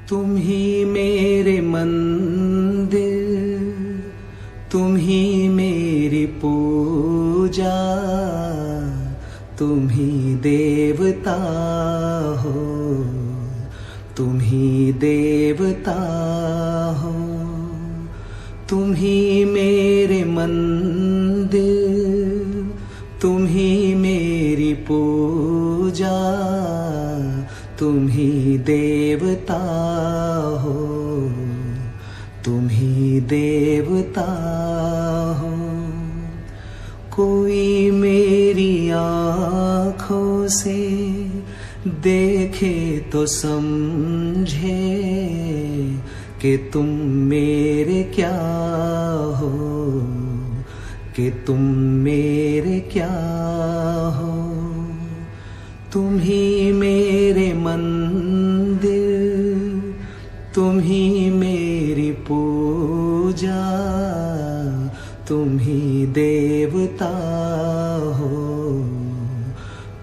तुम ही मेरे मंदिर, तुम ही मेरी पूजा, तुम ही देवता हो, तुम ही देवता हो। तुम ही मेरे मंदिर, तुम ही मेरी पूजा, तुम ही देवता हो, तुम ही देवता हो। कोई मेरी आँखों से देखे तो समझे कि तुम मेरे क्या हो, कि तुम मेरे क्या हो। तुम ही मेरे मंदिर, तुम ही मेरी पूजा, तुम ही देवता हो,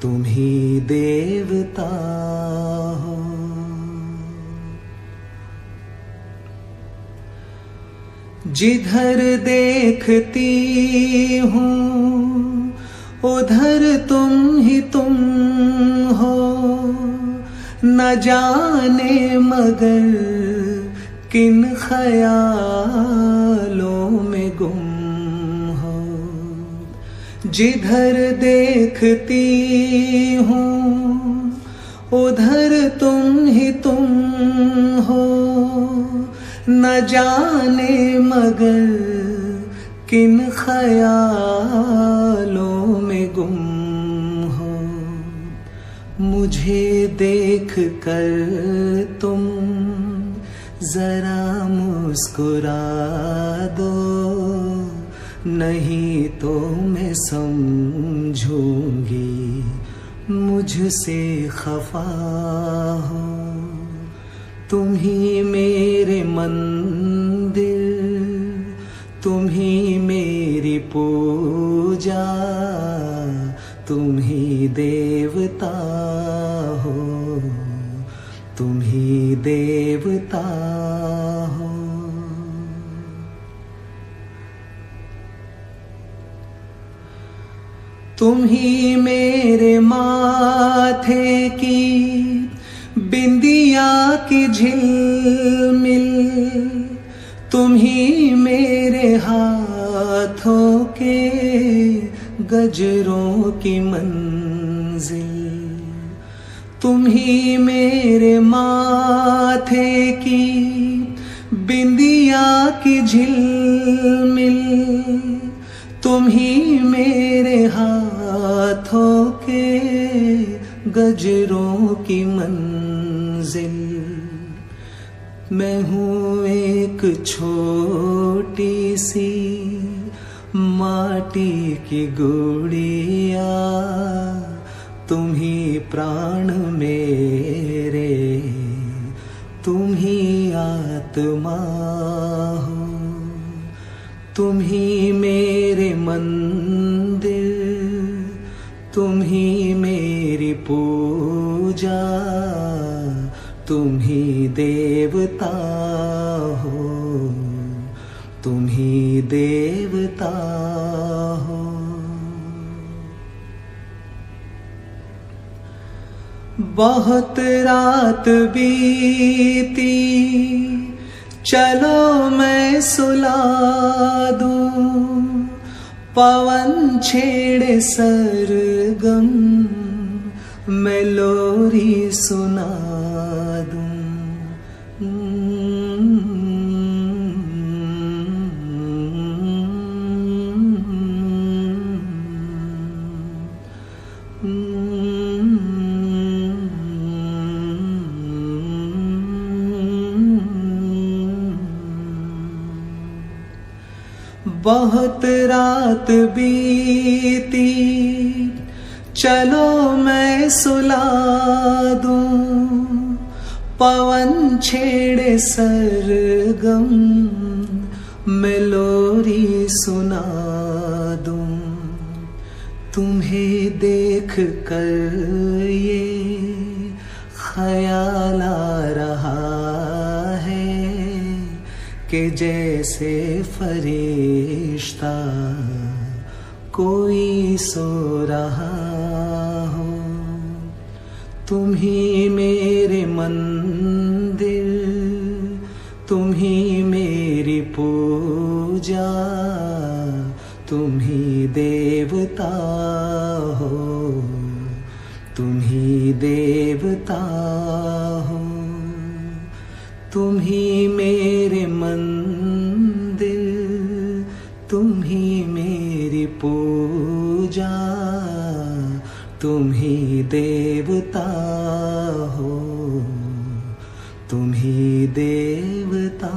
तुम ही देवता हो। जिधर देखती हूँ उधर तुम ही तुम हो, न जाने मगर किन ख्यालों में गुम हो। जिधर देखती हूँ उधर तुम ही तुम हो, न जाने मगर किन ख्यालों में गुम हो। मुझे देख कर तुम जरा मुस्कुरा दो, नहीं तो मैं समझूंगी मुझसे खफा हो। तुम ही मेरे मंदिर, तुम ही मेरी पूजा, तुम ही देवता हो, तुम ही देवता हो। तुम ही मेरे माथे की बिंदिया की झिलमिल, तुम ही मेरे हाथों के गजरों की मंजिल। तुम ही मेरे माथे की बिंदिया की झिलमिल, तुम ही मेरे हाथों के गजरों की मंजिल। मैं हूँ एक छोटी सी माटी की गुड़िया, तुम ही प्राण मेरे, तुम ही आत्मा हो। तुम ही मेरे मंदिर, तुम ही मेरी पूजा, तुम ही देवता हो, तुम ही देवता हो। बहुत रात बीती, चलो मैं सुला दूं, पवन छेड़े सरगम, मैं लोरी सुना दूं। बहुत रात बीती, चलो मैं सुला दूं, पवन छेड़े सरगम, मैं लोरी सुना दूं। तुम्हें देख कर ये ख्याल आ रहा कि जैसे फरिश्ता कोई सो रहा हो। तुम ही मेरे मंदिर, तुम ही मेरी पूजा, तुम ही देवता हो, तुम ही देवता हो। तुम ही मेरे मंदिर, तुम ही मेरी पूजा, तुम ही देवता हो, तुम ही देवता।